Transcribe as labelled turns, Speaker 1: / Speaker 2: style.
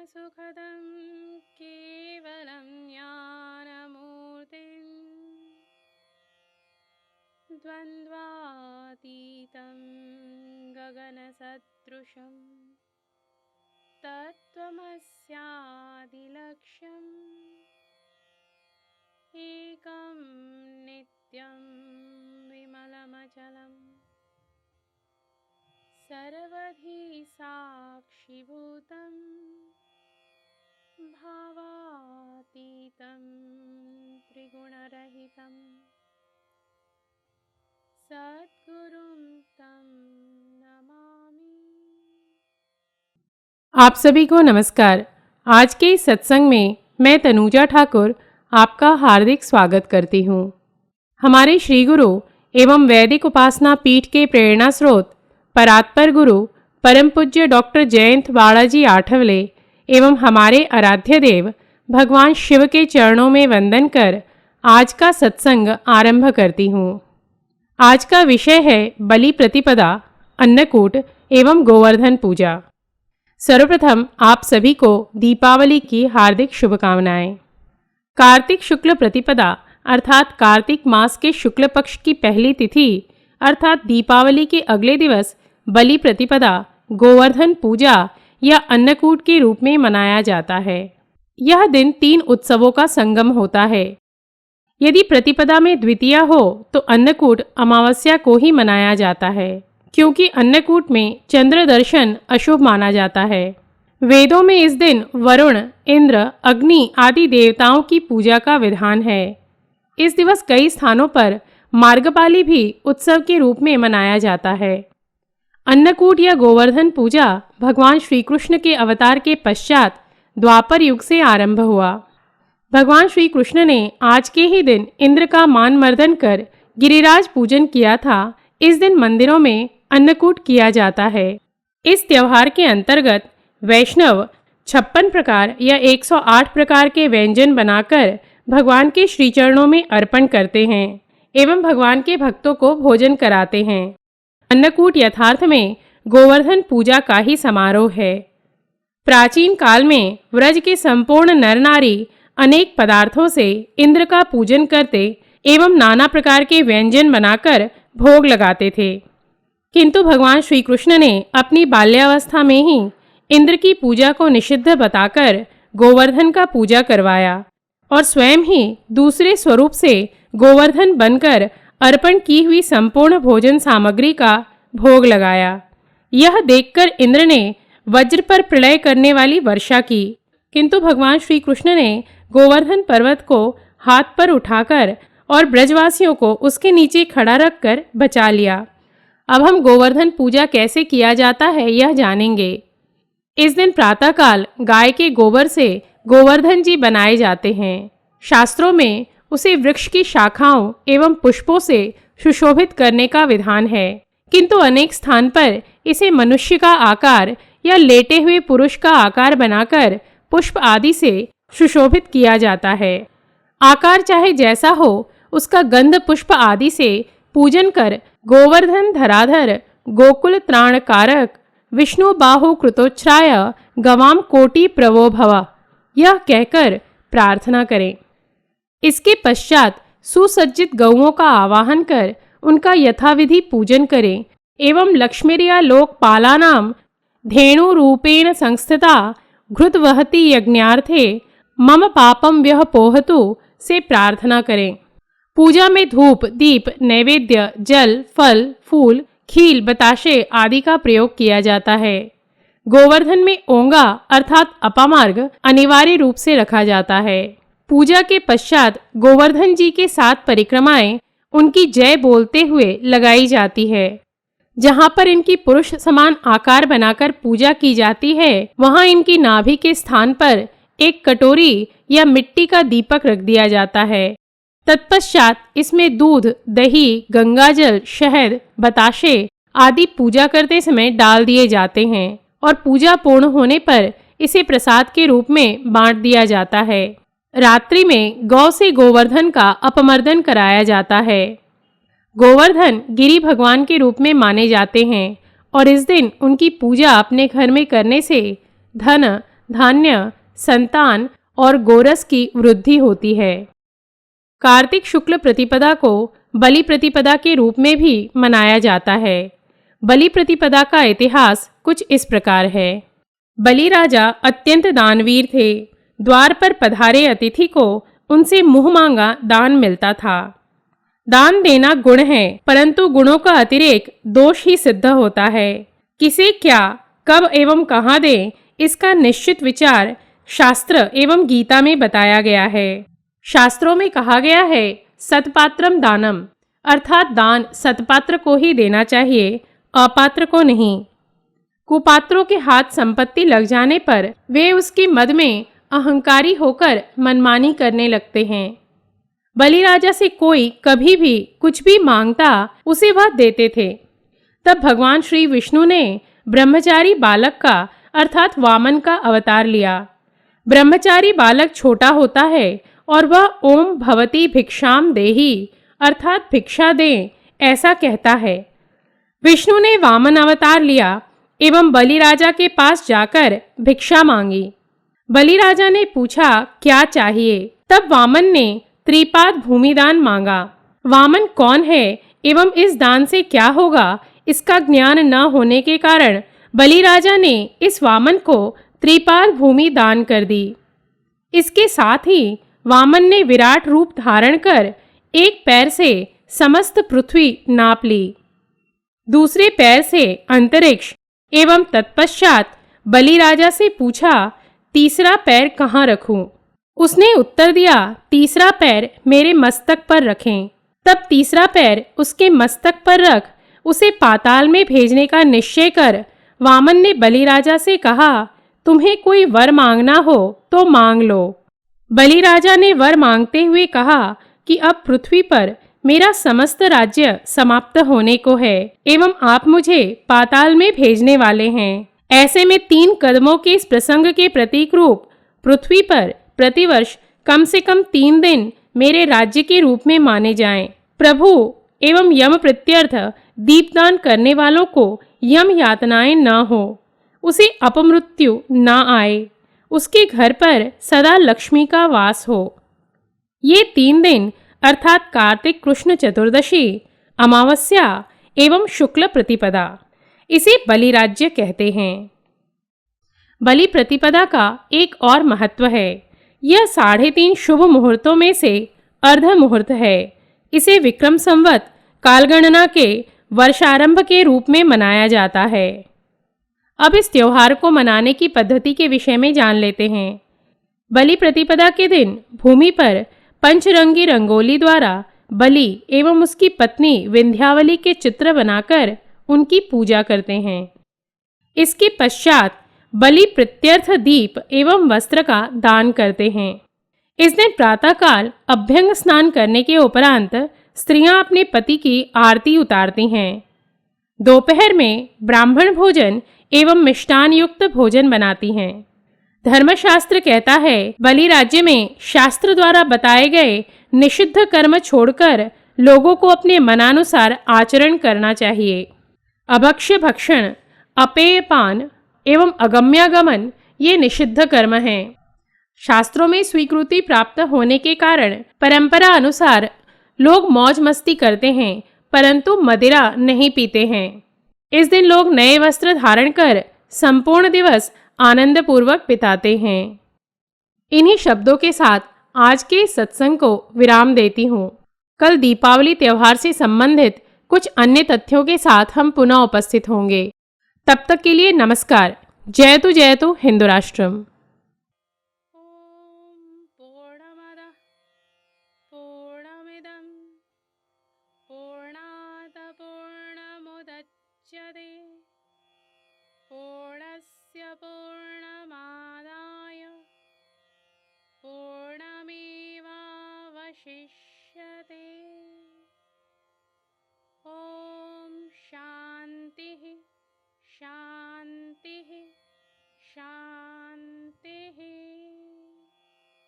Speaker 1: सुखदं केवलं ज्ञानमूर्तिं द्वन्द्वातीतं गगनसदृशं तत्त्वमस्यादिलक्ष्यम् एकं नित्यं विमलमचलं सर्वधी साक्षिभूतं भावातीतं त्रिगुणरहितं सद्गुरुं तं नमामि।
Speaker 2: आप सभी को नमस्कार। आज के इस सत्संग में मैं तनुजा ठाकुर आपका हार्दिक स्वागत करती हूँ। हमारे श्री गुरु एवं वैदिक उपासना पीठ के प्रेरणा स्रोत परात्पर गुरु परम पूज्य डॉक्टर जयंत वाड़ाजी आठवले एवं हमारे आराध्य देव भगवान शिव के चरणों में वंदन कर आज का सत्संग आरंभ करती हूँ। आज का विषय है बलि प्रतिपदा, अन्नकूट एवं गोवर्धन पूजा। सर्वप्रथम आप सभी को दीपावली की हार्दिक शुभकामनाएं। कार्तिक शुक्ल प्रतिपदा अर्थात कार्तिक मास के शुक्ल पक्ष की पहली तिथि अर्थात दीपावली के अगले दिवस बलि प्रतिपदा, गोवर्धन पूजा या अन्नकूट के रूप में मनाया जाता है। यह दिन 3 उत्सवों का संगम होता है। यदि प्रतिपदा में द्वितीया हो तो अन्नकूट अमावस्या को ही मनाया जाता है, क्योंकि अन्नकूट में चंद्र दर्शन अशुभ माना जाता है। वेदों में इस दिन वरुण, इंद्र, अग्नि आदि देवताओं की पूजा का विधान है। इस दिवस कई स्थानों पर मार्गपाली भी उत्सव के रूप में मनाया जाता है। अन्नकूट या गोवर्धन पूजा भगवान श्री कृष्ण के अवतार के पश्चात द्वापर युग से आरंभ हुआ। भगवान श्री कृष्ण ने आज के ही दिन इंद्र का मानमर्दन कर गिरिराज पूजन किया था। इस दिन मंदिरों में अन्नकूट किया जाता है। इस त्योहार के अंतर्गत वैष्णव 56 प्रकार या 108 प्रकार के व्यंजन बनाकर भगवान के श्रीचरणों में अर्पण करते हैं एवं भगवान के भक्तों को भोजन कराते हैं। अन्नकूट यथार्थ में गोवर्धन पूजा का ही समारोह है। प्राचीन काल में व्रज के संपूर्ण नर नारी अनेक पदार्थों से इंद्र का पूजन करते एवं नाना प्रकार के व्यंजन बनाकर भोग लगाते थे, किंतु भगवान श्री कृष्ण ने अपनी बाल्यावस्था में ही इंद्र की पूजा को निषिद्ध बताकर गोवर्धन का पूजा करवाया और स्वयं ही दूसरे स्वरूप से गोवर्धन बनकर अर्पण की हुई संपूर्ण भोजन सामग्री का भोग लगाया। यह देखकर इंद्र ने वज्र पर प्रलय करने वाली वर्षा की, किंतु भगवान श्री कृष्ण ने गोवर्धन पर्वत को हाथ पर उठाकर और ब्रजवासियों को उसके नीचे खड़ा रखकर बचा लिया। अब हम गोवर्धन पूजा कैसे किया जाता है यह जानेंगे। इस दिन प्रातःकाल गाय के गोबर से गोवर्धन जी बनाए जाते हैं। शास्त्रों में उसे वृक्ष की शाखाओं एवं पुष्पों से सुशोभित करने का विधान है, किंतु अनेक स्थान पर इसे मनुष्य का आकार या लेटे हुए पुरुष का आकार बनाकर पुष्प आदि से सुशोभित किया जाता है। आकार चाहे जैसा हो, उसका गंध पुष्प आदि से पूजन कर गोवर्धन धराधर गोकुल त्राण कारक विष्णु बाहु कृतोच्छ्राय गवाम कोटि प्रवो भव यह कहकर प्रार्थना करें। इसके पश्चात सुसज्जित गौओं का आवाहन कर उनका यथाविधि पूजन करें एवं लक्ष्मीर्या लोकपालानां धेनु रूपेण संस्थिता घृतवहति यज्ञार्थे मम पापम व्यह पोहतु से प्रार्थना करें। पूजा में धूप, दीप, नैवेद्य, जल, फल, फूल, खील, बताशे आदि का प्रयोग किया जाता है। गोवर्धन में ओंगा अर्थात अपामार्ग अनिवार्य रूप से रखा जाता है। पूजा के पश्चात गोवर्धन जी के 7 परिक्रमाएं उनकी जय बोलते हुए लगाई जाती है। जहाँ पर इनकी पुरुष समान आकार बनाकर पूजा की जाती है, वहाँ इनकी नाभि के स्थान पर एक कटोरी या मिट्टी का दीपक रख दिया जाता है। तत्पश्चात इसमें दूध, दही, गंगाजल, शहद, बताशे आदि पूजा करते समय डाल दिए जाते हैं और पूजा पूर्ण होने पर इसे प्रसाद के रूप में बांट दिया जाता है। रात्रि में गौ से गोवर्धन का अपमर्दन कराया जाता है। गोवर्धन गिरि भगवान के रूप में माने जाते हैं और इस दिन उनकी पूजा अपने घर में करने से धन, धान्य, संतान और गोरस की वृद्धि होती है। कार्तिक शुक्ल प्रतिपदा को बलि प्रतिपदा के रूप में भी मनाया जाता है। बलि प्रतिपदा का इतिहास कुछ इस प्रकार है। बलि राजा अत्यंत दानवीर थे। द्वार पर पधारे अतिथि को उनसे मुंह मांगा दान मिलता था। दान देना गुण है, परंतु गुणों का अतिरेक दोष ही सिद्ध होता है। किसे क्या, कब एवं कहाँ दें, इसका निश्चित विचार शास्त्र एवं गीता में बताया गया है। शास्त्रों में कहा गया है, सत्पात्रम दानम, अर्थात दान सत्पात्र को ही देना चाहिए, अपात्र को नहीं। कुपात्रों के हाथ संपत्ति लग जाने पर वे उसके मद में अहंकारी होकर मनमानी करने लगते हैं। बलि राजा से कोई कभी भी कुछ भी मांगता उसे वह देते थे। तब भगवान श्री विष्णु ने ब्रह्मचारी बालक का अर्थात वामन का अवतार लिया। ब्रह्मचारी बालक छोटा होता है और वह ओम भवती भिक्षाम देहि अर्थात भिक्षा दें ऐसा कहता है। विष्णु ने वामन अवतार लिया एवं बलि राजा के पास जाकर भिक्षा मांगी। बलि राजा ने पूछा क्या चाहिए। तब वामन ने त्रिपाद भूमिदान मांगा। वामन कौन है एवं इस दान से क्या होगा, इसका ज्ञान न होने के कारण बलि राजा ने इस वामन को त्रिपाद भूमि दान कर दी। इसके साथ ही वामन ने विराट रूप धारण कर एक पैर से समस्त पृथ्वी नाप ली, दूसरे पैर से अंतरिक्ष एवं तत्पश्चात बलि राजा से पूछा तीसरा पैर कहाँ रखूं। उसने उत्तर दिया तीसरा पैर मेरे मस्तक पर रखें। तब तीसरा पैर उसके मस्तक पर रख उसे पाताल में भेजने का निश्चय कर वामन ने बलि राजा से कहा तुम्हें कोई वर मांगना हो तो मांग लो। बलि राजा ने वर मांगते हुए कहा कि अब पृथ्वी पर मेरा समस्त राज्य समाप्त होने को है एवं आप मुझे पाताल में भेजने वाले हैं। ऐसे में 3 कदमों के इस प्रसंग के प्रतीक रूप पृथ्वी पर प्रतिवर्ष कम से कम 3 दिन मेरे राज्य के रूप में माने जाएं। प्रभु एवं यम प्रत्यर्थ दीपदान करने वालों को यम यातनाएं न हो, उसे अपमृत्यु न आए, उसके घर पर सदा लक्ष्मी का वास हो। ये 3 दिन अर्थात कार्तिक कृष्ण चतुर्दशी, अमावस्या एवं शुक्ल प्रतिपदा, इसे बलि राज्य कहते हैं। बलि प्रतिपदा का एक और महत्व है। यह 3.5 शुभ मुहूर्तों में से अर्ध मुहूर्त है। इसे विक्रम संवत कालगणना के वर्षारंभ के रूप में मनाया जाता है। अब इस त्योहार को मनाने की पद्धति के विषय में जान लेते हैं। बलि प्रतिपदा के दिन भूमि पर पंचरंगी रंगोली द्वारा बलि एवं उसकी पत्नी विंध्यावली के चित्र बनाकर उनकी पूजा करते हैं। इसके पश्चात बलि प्रत्यर्थ दीप एवं वस्त्र का दान करते हैं। इस दिन प्रातःकाल अभ्यंग स्नान करने के उपरांत स्त्रियां अपने पति की आरती उतारती हैं। दोपहर में ब्राह्मण भोजन एवं मिष्टान युक्त भोजन बनाती हैं। धर्मशास्त्र कहता है बलि राज्य में शास्त्र द्वारा बताए गए निषिद्ध कर्म छोड़कर लोगों को अपने मनानुसार आचरण करना चाहिए। अभक्ष्य भक्षण, अपेयपान एवं अगम्यागमन ये निषिद्ध कर्म हैं। शास्त्रों में स्वीकृति प्राप्त होने के कारण परंपरा अनुसार लोग मौज मस्ती करते हैं, परंतु मदिरा नहीं पीते हैं। इस दिन लोग नए वस्त्र धारण कर संपूर्ण दिवस आनंद पूर्वक बिताते हैं। इन्हीं शब्दों के साथ आज के सत्संग को विराम देती हूँ। कल दीपावली त्योहार से संबंधित कुछ अन्य तथ्यों के साथ हम पुनः उपस्थित होंगे। तब तक के लिए नमस्कार। जयतु हिंदू राष्ट्रम।
Speaker 1: ॐ पूर्णमदः पूर्णमिदं पूर्णात् पूर्णमुदच्यते पूर्णस्य पूर्णमादाय पूर्णमेवावशिष्यते।